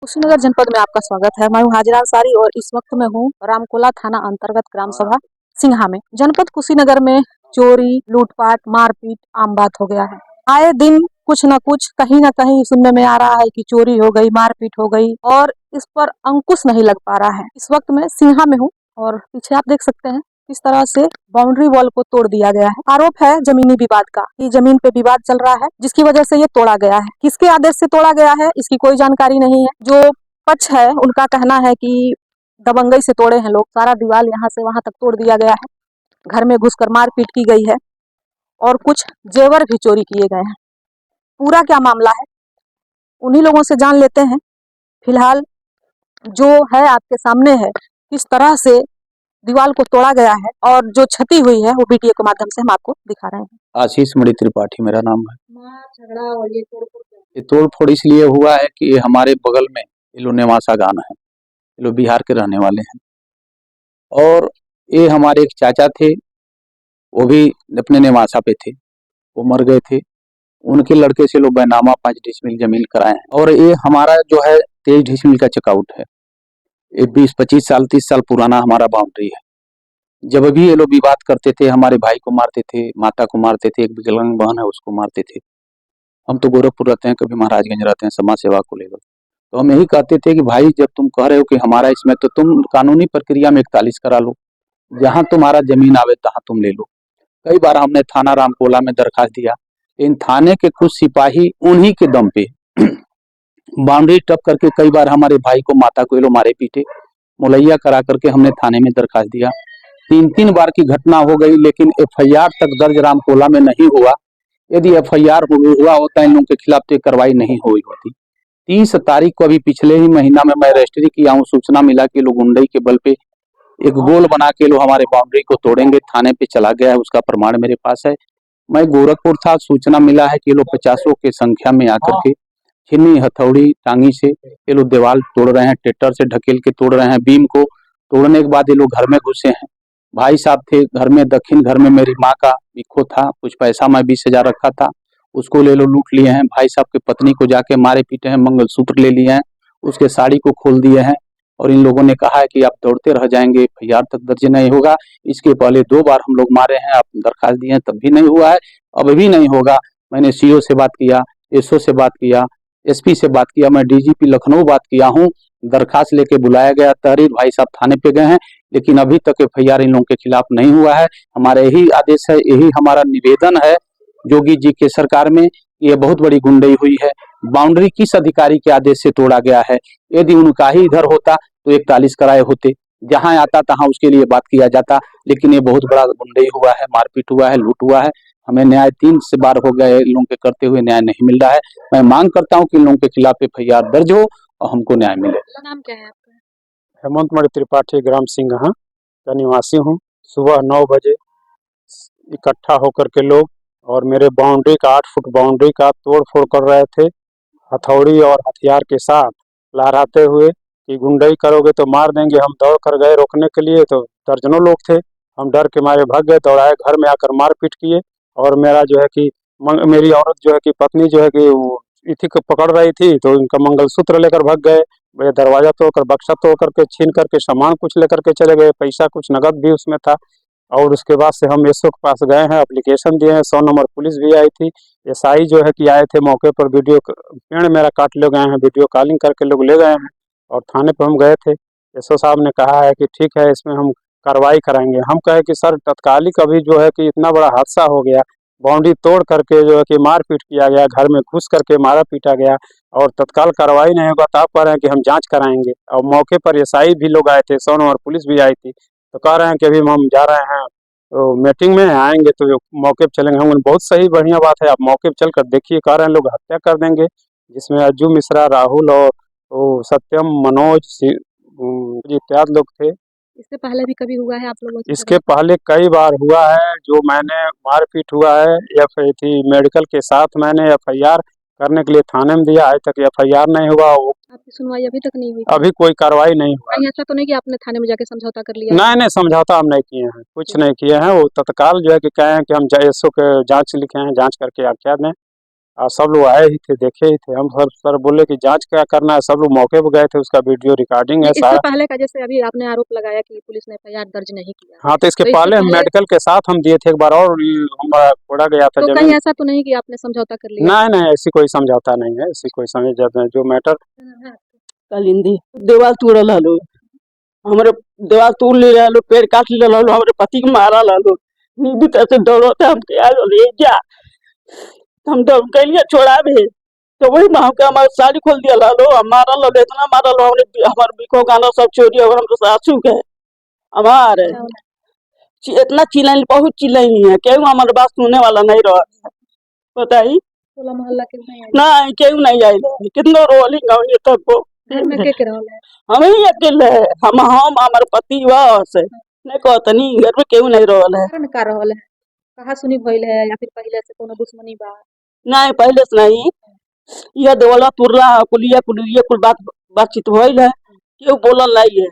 कुशीनगर जनपद में आपका स्वागत है। मैं हूँ हाजिरा अंसारी और इस वक्त में हूँ रामकोला थाना अंतर्गत ग्राम सभा सिंघा में। जनपद कुशीनगर में चोरी, लूटपाट, मारपीट आम बात हो गया है। आए दिन कुछ न कुछ कहीं न कहीं सुनने में आ रहा है कि चोरी हो गई, मारपीट हो गई और इस पर अंकुश नहीं लग पा रहा है। इस वक्त मैं सिंघा में हूँ और पीछे आप देख सकते हैं किस तरह से बाउंड्री वॉल को तोड़ दिया गया है। आरोप है जमीनी विवाद का, कि जमीन पे विवाद चल रहा है जिसकी वजह से ये तोड़ा गया है। किसके आदेश से तोड़ा गया है इसकी कोई जानकारी नहीं है। जो पक्ष है उनका कहना है कि दबंगई से तोड़े हैं लोग, सारा दीवार यहाँ से वहां तक तोड़ दिया गया है, घर में घुसकर मारपीट की गई है और कुछ जेवर भी चोरी किए गए हैं। पूरा क्या मामला है उन्हीं लोगों से जान लेते हैं। फिलहाल जो है आपके सामने है, किस तरह से दीवार को तोड़ा गया है और जो क्षति हुई है वो वीडियो के माध्यम से हम आपको दिखा रहे हैं। आशीष मणि त्रिपाठी मेरा नाम है। झगड़ा और ये तोड़ फोड़ इसलिए हुआ है कि ये हमारे बगल में ये लोग नेवासा गांव है, ये लोग बिहार के रहने वाले हैं और ये हमारे एक चाचा थे, वो भी अपने नेवासा पे थे, वो मर गए थे। उनके लड़के से लोग बैनामा 5 डिसमिल जमीन कराए हैं और ये हमारा जो है 23 डिसमिल का चेकआउट है। ये 20-25 साल 30 साल पुराना हमारा बाउंड्री है। जब भी ये लोग विवाद करते थे, हमारे भाई को मारते थे, माता को मारते थे, एक विकलांग बहन है उसको मारते थे। हम तो गोरखपुर रहते हैं, कभी महाराजगंज रहते हैं समाज सेवा को लेकर। तो हम यही कहते थे कि भाई जब तुम कह रहे हो कि हमारा इसमें, तो तुम कानूनी प्रक्रिया में 41 करा लो, जहां तुम्हारा जमीन आवे तहां तुम ले लो। कई बार हमने थाना रामकोला में दरखास्त दिया, इन थाने के कुछ सिपाही उन्हीं के दम पे बाउंड्री टप करके कई बार हमारे भाई को माता को ये लोग मारे पीटे, मुलैया करा करके हमने थाने में दरखास्त दिया। 3-3 बार की घटना हो गई, लेकिन एफआईआर तक दर्ज रामकोला में नहीं हुआ। यदि एफआईआर हुआ होता इन लोगों के खिलाफ तो कार्रवाई नहीं हुई होती। 30 तारीख को अभी पिछले ही महीना में मैं रजिस्ट्री किया हूँ, सूचना मिला कि लोग गुंडई के बल पे एक गोल बना के लोग हमारे बाउंड्री को तोड़ेंगे, थाने पे चला गया है, उसका प्रमाण मेरे पास है। मैं गोरखपुर था, सूचना मिला है कि ये लोग 50 के संख्या में आकर के छिन्नी हथौड़ी टांगी से ये लोग दीवार तोड़ रहे हैं, ट्रैक्टर से ढकेल के तोड़ रहे हैं। बीम को तोड़ने के बाद ये लोग घर में घुसे हैं। भाई साहब थे घर में, दक्षिण घर में मेरी माँ का बिक्खो था, कुछ पैसा मैं 20,000 रखा था, उसको ले लो लूट लिए हैं। भाई साहब की पत्नी को जाके मारे पीटे हैं, मंगलसूत्र ले लिए हैं, उसके साड़ी को खोल दिए हैं और इन लोगों ने कहा है कि आप दौड़ते रह जाएंगे, एफआईआर तक दर्ज नहीं होगा। इसके पहले 2 बार हम लोग मारे हैं, आप दरखास्त दिए हैं तब भी नहीं हुआ है, अब भी नहीं होगा। मैंने सीओ से बात किया, एसओ से बात किया, एसपी से बात किया, मैं डीजीपी लखनऊ बात किया हूँ, दरखास्त लेके बुलाया गया, तहरीर भाई साहब थाने पे गए हैं, लेकिन अभी तक एफआईआर इन लोगों के खिलाफ नहीं हुआ है। हमारा यही आदेश है, यही हमारा निवेदन है योगी जी के सरकार में, ये बहुत बड़ी गुंडई हुई है। बाउंड्री किस अधिकारी के आदेश से तोड़ा गया है? यदि उनका ही इधर होता तो 41 कराए होते, जहां आता तहां उसके लिए बात किया जाता, लेकिन ये बहुत बड़ा गुंडई हुआ है, मारपीट हुआ है, लूट हुआ है। हमें न्याय 3 से बार हो गए इन लोगों के करते हुए, न्याय नहीं मिल रहा है। मैं मांग करता हूँ कि इन लोगों के खिलाफ एफआईआर दर्ज हो और हमको न्याय मिले। नाम क्या है आपका? हेमंत मणि त्रिपाठी ग्राम सिंघा का निवासी हूँ। सुबह 9 बजे इकट्ठा होकर के लोग और मेरे बाउंड्री का 8 फुट बाउंड्री का तोड़ फोड़ कर रहे थे, हथौड़ी और हथियार के साथ लहराते हुए कि गुंडई करोगे तो मार देंगे। हम दौड़ कर गए रोकने के लिए तो दर्जनों लोग थे, हम डर के मारे भाग गए, दौड़ाए, घर में आकर मारपीट किए और मेरा जो है कि मेरी औरत जो है कि पत्नी जो है कि इथी को पकड़ रही थी तो उनका मंगलसूत्र लेकर भाग गए, मेरे दरवाजा तोड़कर बक्सा तोड़ करके छीन करके सामान कुछ लेकर के चले गए, पैसा कुछ नगद भी उसमें था। और उसके बाद से हम एसओ के पास गए हैं, एप्लीकेशन दिए हैं, 100 नंबर पुलिस भी आई थी, एसआई जो है कि आए थे मौके पर, वीडियो पेड़ मेरा काट ले गए हैं, वीडियो कॉलिंग करके लोग ले गए हैं और थाने पर हम गए थे। एसओ साहब ने कहा है कि ठीक है इसमें हम कार्रवाई कराएंगे। हम कहे कि सर तत्कालिक अभी जो है कि इतना बड़ा हादसा हो गया, बाउंड्री तोड़ करके जो है कि मारपीट किया गया, घर में घुस करके मारा पीटा गया और तत्काल कार्रवाई नहीं होगा तो आप कह रहे हैं कि हम जांच कराएंगे। और मौके पर एसआई भी लोग आए थे, 100 नंबर पुलिस भी आई थी, तो कह रहे हैं कि अभी हम जा रहे हैं तो मीटिंग में आएंगे तो मौके पर चलेंगे। हम बहुत सही बढ़िया बात है, आप मौके पर चल कर देखिए। कह रहे हैं लोग हत्या कर देंगे, जिसमें अज्जू मिश्रा, राहुल और सत्यम, मनोज इत्यादि लोग थे। इससे पहले भी कभी हुआ है आप लोगों से? इसके पहले कई बार हुआ है, जो मैंने मारपीट हुआ है मेडिकल के साथ मैंने एफआईआर करने के लिए थाने में दिया, आज तक एफआईआर नहीं हुआ। आपकी सुनवाई अभी तक नहीं हुई? अभी कोई कार्रवाई नहीं हुआ। कहीं ऐसा तो नहीं कि आपने थाने में जाके समझौता कर लिया? नहीं समझौता हम नहीं किए हैं, कुछ नहीं किए हैं। वो तत्काल जो है कि कहे हैं कि हम एसओ के जांच लिखे हैं, जांच करके आख्या दें। सब लोग आए ही थे, देखे ही थे। हम सर बोले कि जांच क्या करना है, सब लोग मौके पर गए थे, उसका वीडियो रिकॉर्डिंग है इससे सारा। पहले का जैसे अभी आपने आरोप लगाया कि पुलिस ने एफआईआर दर्ज नहीं किया, हाँ, तो इसके तो इससे पहले हम पहले मेडिकल के साथ हम दिए थे एक बार, और हमारा छोड़ा गया था तो कहीं जमीन। ऐसा तो नहीं कि आपने समझौता कर लिया? नहीं नहीं, ऐसी कोई समझौता नहीं है, ऐसी कोई समझौता जो मैटर। कलिंदी देवाल तोड़ल हलो, हमरे देवाल तोड़ ले हलो, पेड़ काट ले हलो, हमरे पति के मारा हलो। नींबू तसे दौड़ते हम के आलो ले जा, हम दौड़ के लिए छोड़ा भी। तो वही माँ के हमारे साड़ी खोल दिया हलो, हमारा लो इतना मारा लो, हमरे हमारे बिको गाना सब चोरी और हम सासू के हमारे इतना चिल्लानी, बहुत चिल्लानी है, क्यों हमारे बात सुनने वाला नहीं रहा। बताई टोला मोहल्ला के नहीं आए? नहीं, क्यों नहीं आई, कितनो रोलिंग गाँव ये तक को घर में के रहल है? हम ही अकेले है, हम हमारे पति बस नहीं कहतनी घर में क्यों नहीं रहल है। कारण का रहल है? कहा सुनी भइल है या फिर पहले से कोनो दुश्मनी बा? नहीं पहले से नहीं, यह देवला तुरला कुलिया कुलिया कुल बातचीत भइल है, क्यों बोलल नहीं है।